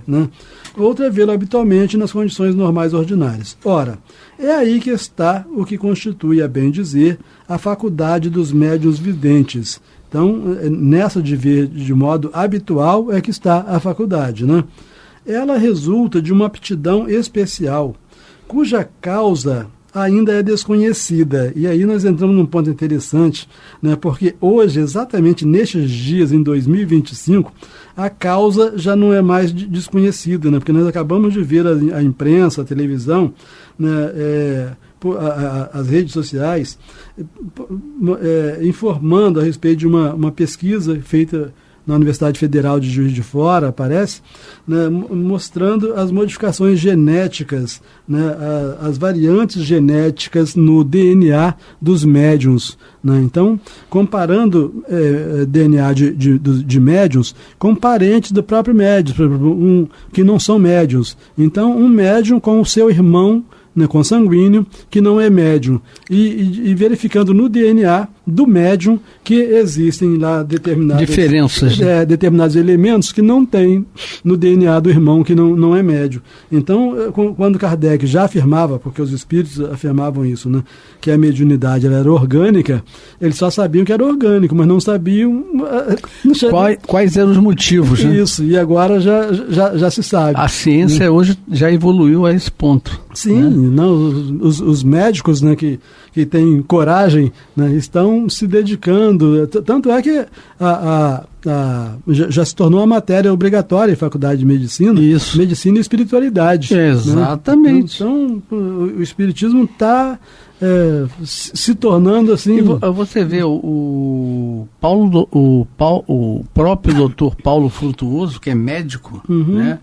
Né? Outra é vê-lo habitualmente nas condições normais, ordinárias. Ora, é aí que está o que constitui, a bem dizer, a faculdade dos médiuns videntes. Então, nessa de ver de modo habitual é que está a faculdade, né? Ela resulta de uma aptidão especial, cuja causa ainda é desconhecida. E aí nós entramos num ponto interessante, né? Porque hoje, exatamente nestes dias, em 2025, a causa já não é mais desconhecida, né? Porque nós acabamos de ver a imprensa, a televisão, né? As redes sociais, informando a respeito de uma pesquisa feita na Universidade Federal de Juiz de Fora, parece, né, mostrando as modificações genéticas, né, as variantes genéticas no DNA dos médiuns. Né? Então, comparando DNA de médiuns com parentes do próprio médium, que não são médiuns. Então, um médium com o seu irmão, né, consanguíneo, que não é médium, e verificando no DNA do médium que existem lá determinadas diferenças, determinados elementos que não tem no DNA do irmão que não é médium. Então, quando Kardec já afirmava, porque os espíritos afirmavam isso, né, que a mediunidade ela era orgânica, eles só sabiam que era orgânico, mas não sabiam quais eram os motivos. Né? Isso, e agora já se sabe. A ciência hoje já evoluiu a esse ponto. Sim, né? Não, os médicos, né, que têm coragem, né, estão se dedicando. Tanto é que já se tornou uma matéria obrigatória em faculdade de medicina. Isso. Medicina e espiritualidade. Exatamente. Né? Então, o espiritismo está se tornando assim. E você vê o próprio doutor Paulo Frutuoso, que é médico, né,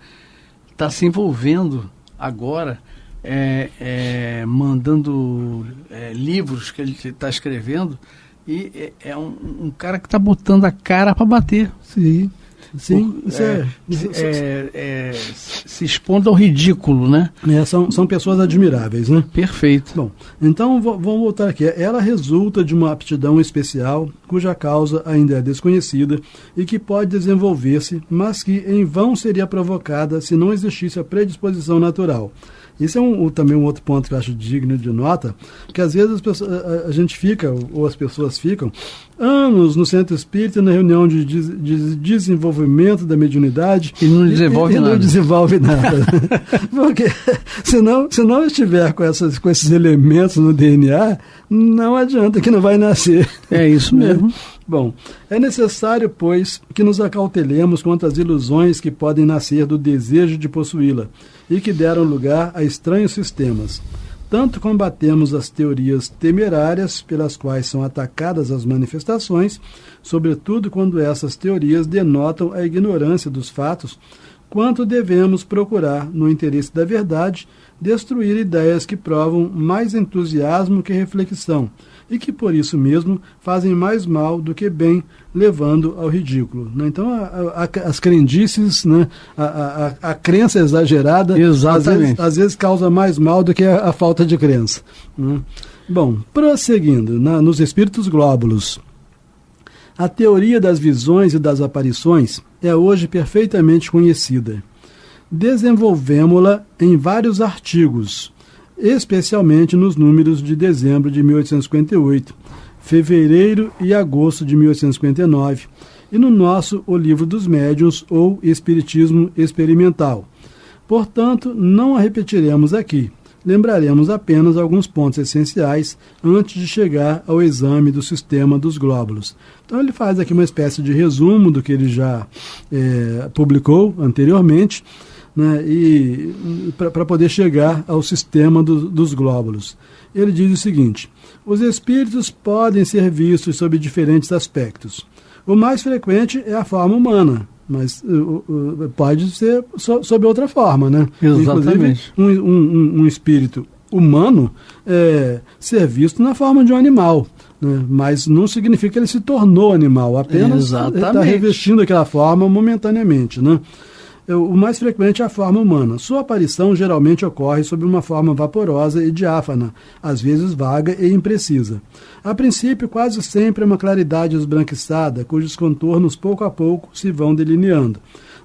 está se envolvendo agora. Mandando livros que ele está escrevendo, e é um cara que está botando a cara para bater. Sim. Se expondo ao ridículo, né? São pessoas admiráveis, né? Perfeito. Bom, então vamos voltar aqui. Ela resulta de uma aptidão especial, cuja causa ainda é desconhecida e que pode desenvolver-se, mas que em vão seria provocada se não existisse a predisposição natural. Isso é também um outro ponto que eu acho digno de nota, que às vezes a gente fica, ou as pessoas ficam, anos no centro espírita, na reunião de desenvolvimento da mediunidade, e não desenvolve nada. Não desenvolve nada. Porque se não estiver com esses elementos no DNA, não adianta, que não vai nascer. É isso mesmo. Bom, é necessário, pois, que nos acautelemos contra as ilusões que podem nascer do desejo de possuí-la e que deram lugar a estranhos sistemas. Tanto combatemos as teorias temerárias pelas quais são atacadas as manifestações, sobretudo quando essas teorias denotam a ignorância dos fatos, quanto devemos procurar, no interesse da verdade, destruir ideias que provam mais entusiasmo que reflexão, e que por isso mesmo fazem mais mal do que bem, levando ao ridículo. Né? Então, as crendices, né? a crença exagerada, às vezes causa mais mal do que a falta de crença. Né? Bom, prosseguindo, nos espíritos glóbulos. A teoria das visões e das aparições é hoje perfeitamente conhecida. Desenvolvemos-la em vários artigos, especialmente nos números de dezembro de 1858, fevereiro e agosto de 1859, e no nosso O Livro dos Médiuns, ou Espiritismo Experimental. Portanto, não a repetiremos aqui. Lembraremos apenas alguns pontos essenciais antes de chegar ao exame do sistema dos glóbulos. Então ele faz aqui uma espécie de resumo do que ele já publicou anteriormente, né, e para poder chegar ao sistema dos glóbulos. Ele diz o seguinte: os espíritos podem ser vistos sob diferentes aspectos. O mais frequente é a forma humana, mas pode ser sob outra forma, né? Exatamente. Inclusive, um espírito humano ser visto na forma de um animal, né? Mas não significa que ele se tornou animal, apenas está revestindo aquela forma momentaneamente, né? O mais frequente é a forma humana. Sua aparição geralmente ocorre sob uma forma vaporosa e diáfana, às vezes vaga e imprecisa. A princípio, quase sempre é uma claridade esbranquiçada, cujos contornos pouco a pouco se vão delineando.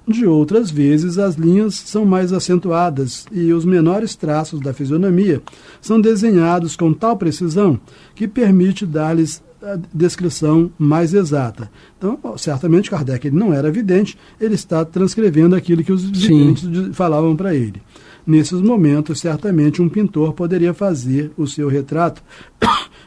De outras vezes, as linhas são mais acentuadas e os menores traços da fisionomia são desenhados com tal precisão que permite dar-lhes a descrição mais exata. Então, certamente Kardec ele não era vidente, ele está transcrevendo aquilo que os videntes falavam para ele. Nesses momentos, certamente um pintor poderia fazer o seu retrato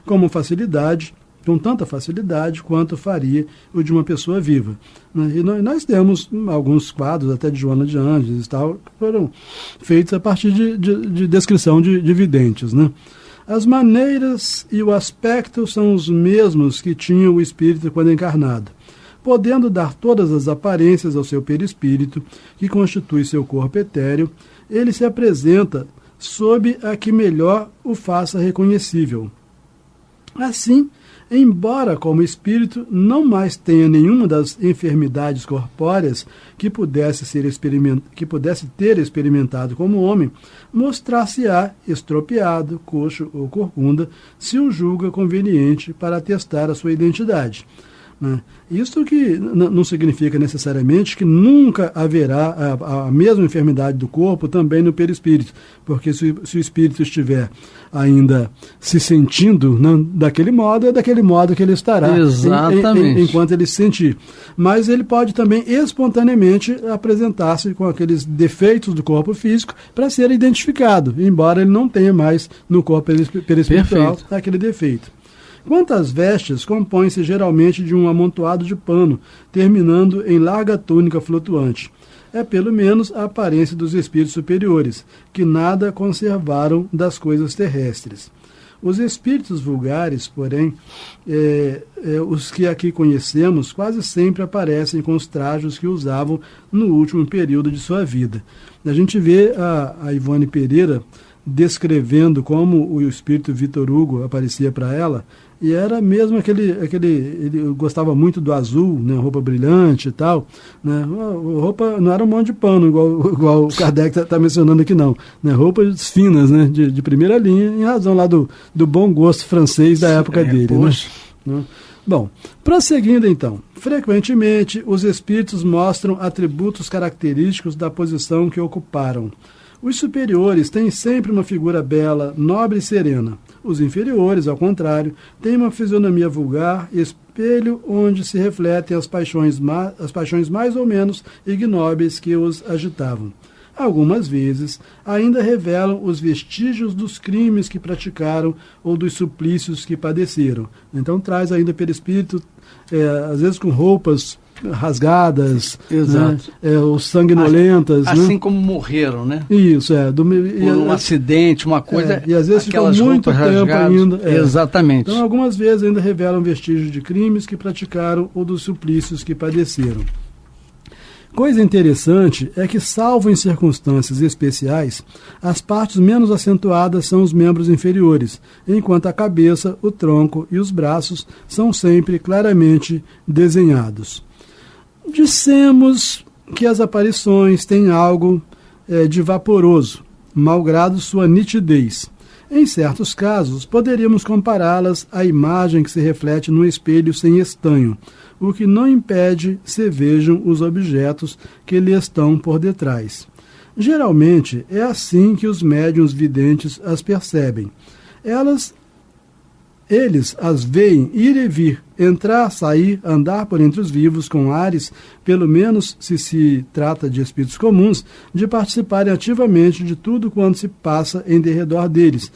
com tanta facilidade quanto faria o de uma pessoa viva. E nós temos alguns quadros, até de Joana de Ângeles e tal, que foram feitos a partir de descrição de videntes, né? As maneiras e o aspecto são os mesmos que tinha o espírito quando encarnado, podendo dar todas as aparências ao seu perispírito, que constitui seu corpo etéreo. Ele se apresenta sob a que melhor o faça reconhecível. Assim, embora como espírito não mais tenha nenhuma das enfermidades corpóreas que pudesse ter experimentado como homem, mostrar-se-á estropiado, coxo ou corcunda, se o julga conveniente para atestar a sua identidade. Isso que não significa necessariamente que nunca haverá a mesma enfermidade do corpo também no perispírito, porque se o espírito estiver ainda se sentindo daquele modo, é daquele modo que ele estará enquanto ele se sentir. Mas ele pode também espontaneamente apresentar-se com aqueles defeitos do corpo físico para ser identificado, embora ele não tenha mais no corpo perispiritual aquele defeito. Quanto às vestes, compõem-se geralmente de um amontoado de pano, terminando em larga túnica flutuante. É pelo menos a aparência dos espíritos superiores, que nada conservaram das coisas terrestres. Os espíritos vulgares, porém, os que aqui conhecemos, quase sempre aparecem com os trajos que usavam no último período de sua vida. A gente vê a Ivone Pereira descrevendo como o espírito Vitor Hugo aparecia para ela, e era mesmo ele gostava muito do azul, né, roupa brilhante e tal, né, roupa não era um monte de pano, igual o Kardec está mencionando aqui não, né, roupas finas, né, de primeira linha, em razão lá do bom gosto francês da época dele. Né? Bom, prosseguindo então, frequentemente os espíritos mostram atributos característicos da posição que ocuparam. Os superiores têm sempre uma figura bela, nobre e serena. Os inferiores, ao contrário, têm uma fisionomia vulgar, espelho onde se refletem as paixões mais ou menos ignóbeis que os agitavam. Algumas vezes, ainda revelam os vestígios dos crimes que praticaram ou dos suplícios que padeceram. Então traz ainda perispírito, às vezes com roupas rasgadas, exato, né? Ou sanguinolentas, assim, né? Como morreram, né? Isso, por um acidente, uma coisa, e às vezes ficam muito tempo ainda. Exatamente. Então algumas vezes ainda revelam vestígios de crimes que praticaram ou dos suplícios que padeceram. Coisa interessante é que, salvo em circunstâncias especiais, as partes menos acentuadas são os membros inferiores, enquanto a cabeça, o tronco e os braços são sempre claramente desenhados. Dissemos que as aparições têm algo de vaporoso, malgrado sua nitidez. Em certos casos, poderíamos compará-las à imagem que se reflete no espelho sem estanho, o que não impede se vejam os objetos que lhe estão por detrás. Geralmente, é assim que os médiuns videntes as percebem. Eles as veem ir e vir, entrar, sair, andar por entre os vivos com ares, pelo menos se trata de espíritos comuns, de participarem ativamente de tudo quanto se passa em derredor deles,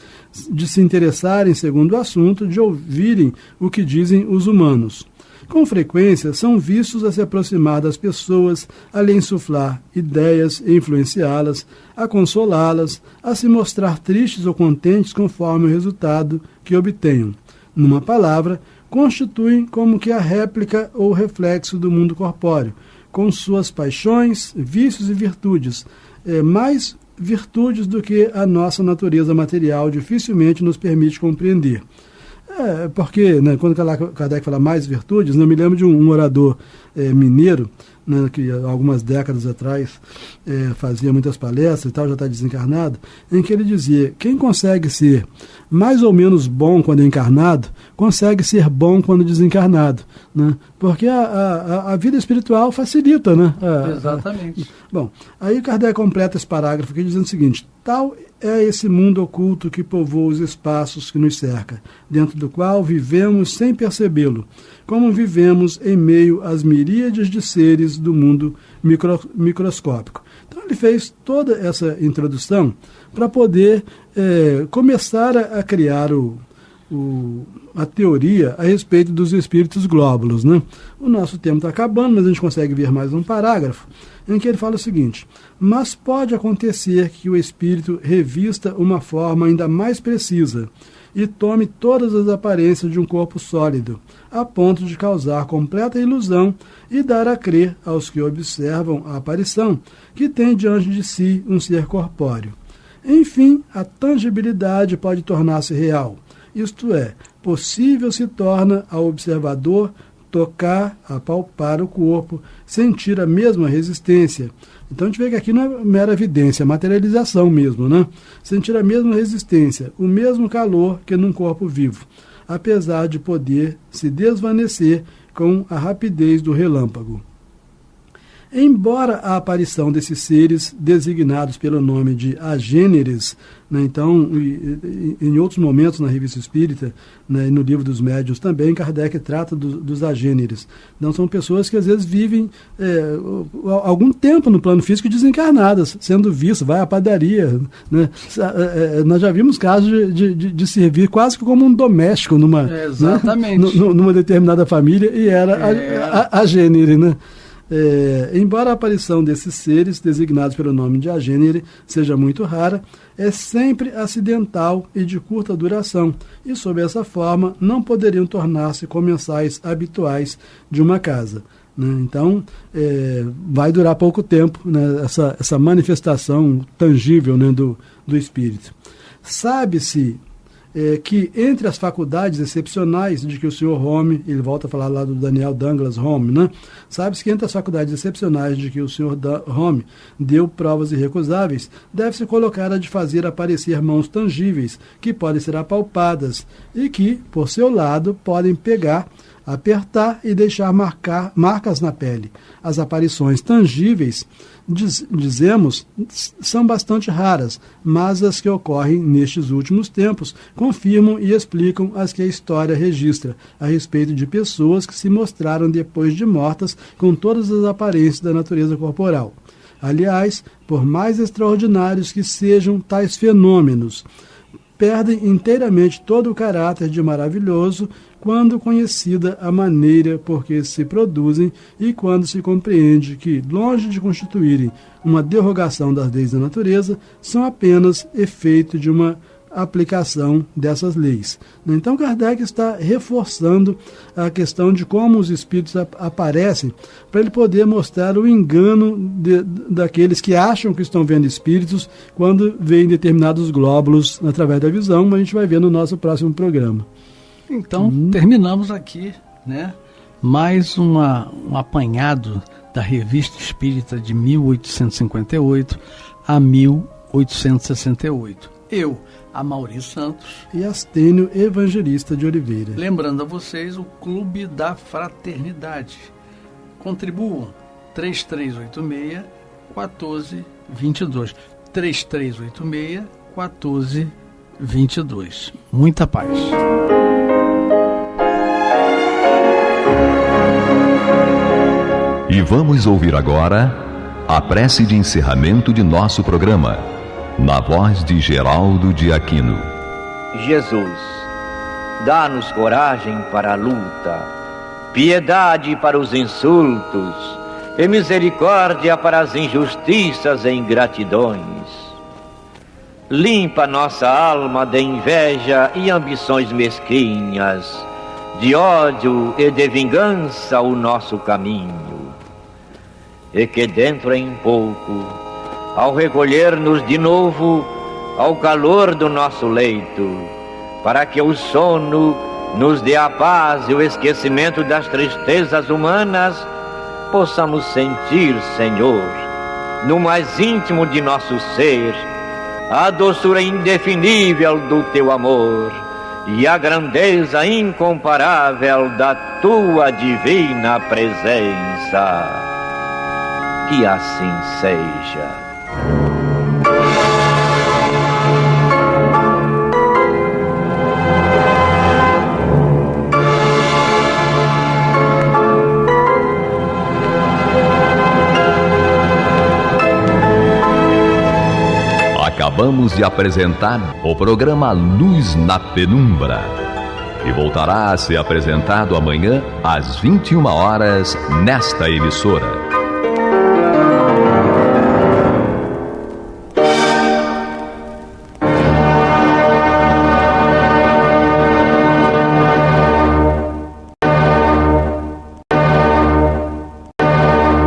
de se interessarem segundo o assunto, de ouvirem o que dizem os humanos. Com frequência, são vistos a se aproximar das pessoas, a lhe insuflar ideias e influenciá-las, a consolá-las, a se mostrar tristes ou contentes conforme o resultado que obtenham. Numa palavra, constituem como que a réplica ou reflexo do mundo corpóreo, com suas paixões, vícios e virtudes, mais virtudes do que a nossa natureza material dificilmente nos permite compreender. Porque, né, quando Kardec fala mais virtudes, eu me lembro de um orador mineiro, né, que algumas décadas atrás fazia muitas palestras e tal, já está desencarnado, em que ele dizia: quem consegue ser mais ou menos bom quando é encarnado, consegue ser bom quando desencarnado, né? Porque a vida espiritual facilita, né? Exatamente. Bom, aí Kardec completa esse parágrafo aqui dizendo o seguinte: tal é esse mundo oculto que povoa os espaços que nos cerca, dentro do qual vivemos sem percebê-lo, como vivemos em meio às miríades de seres do mundo microscópico. Então ele fez toda essa introdução para poder começar a criar a teoria a respeito dos espíritos glóbulos, né? O nosso tempo está acabando, mas a gente consegue ver mais um parágrafo em que ele fala o seguinte: mas pode acontecer que o espírito revista uma forma ainda mais precisa e tome todas as aparências de um corpo sólido, a ponto de causar completa ilusão e dar a crer aos que observam a aparição que tem diante de si um ser corpóreo. Enfim, a tangibilidade pode tornar-se real. Isto é, possível se torna ao observador tocar, apalpar o corpo, sentir a mesma resistência. Então a gente vê que aqui não é mera evidência, é materialização mesmo, né? Sentir a mesma resistência, o mesmo calor que num corpo vivo, apesar de poder se desvanecer com a rapidez do relâmpago. Embora a aparição desses seres designados pelo nome de agêneres, né, então, em outros momentos na Revista Espírita, né, e no Livro dos Médiuns também, Kardec trata dos agêneres. Então, são pessoas que às vezes vivem algum tempo no plano físico desencarnadas, sendo vistas, vai à padaria. Né? Nós já vimos casos de servir quase que como um doméstico numa determinada família, e era agênere, né? Embora a aparição desses seres, designados pelo nome de agênere, seja muito rara, é sempre acidental e de curta duração, e sob essa forma não poderiam tornar-se comensais habituais de uma casa. Né? Então, vai durar pouco tempo, né, essa manifestação tangível, né, do espírito. Sabe-se que entre as faculdades excepcionais de que o Sr. Home, ele volta a falar lá do Daniel Douglas Home, né? Sabe-se que entre as faculdades excepcionais de que o Sr. Home deu provas irrecusáveis, deve-se colocar a de fazer aparecer mãos tangíveis, que podem ser apalpadas e que, por seu lado, podem pegar, apertar e deixar marcas na pele. As aparições tangíveis, dizemos, são bastante raras, mas as que ocorrem nestes últimos tempos confirmam e explicam as que a história registra a respeito de pessoas que se mostraram depois de mortas com todas as aparências da natureza corporal. Aliás, por mais extraordinários que sejam tais fenômenos, perdem inteiramente todo o caráter de maravilhoso quando conhecida a maneira por que se produzem e quando se compreende que, longe de constituírem uma derrogação das leis da natureza, são apenas efeito de uma aplicação dessas leis. Então Kardec está reforçando a questão de como os espíritos aparecem, para ele poder mostrar o engano daqueles que acham que estão vendo espíritos quando veem determinados glóbulos através da visão, mas a gente vai ver no nosso próximo programa. Então, terminamos aqui, né, mais um apanhado da Revista Espírita de 1858 a 1868. Eu, Amaury Santos e Astênio Evangelista de Oliveira. Lembrando a vocês o Clube da Fraternidade. Contribuam 3386-1422. 3386-1422. Muita paz. E vamos ouvir agora a prece de encerramento de nosso programa, na voz de Geraldo de Aquino. Jesus, dá-nos coragem para a luta, piedade para os insultos e misericórdia para as injustiças e ingratidões. Limpa nossa alma de inveja e ambições mesquinhas, de ódio e de vingança o nosso caminho. E que dentro em pouco, ao recolher-nos de novo ao calor do nosso leito, para que o sono nos dê a paz e o esquecimento das tristezas humanas, possamos sentir, Senhor, no mais íntimo de nosso ser, a doçura indefinível do Teu amor e a grandeza incomparável da Tua divina presença. Que assim seja. Acabamos de apresentar o programa Luz na Penumbra, que voltará a ser apresentado amanhã às 21 horas nesta emissora.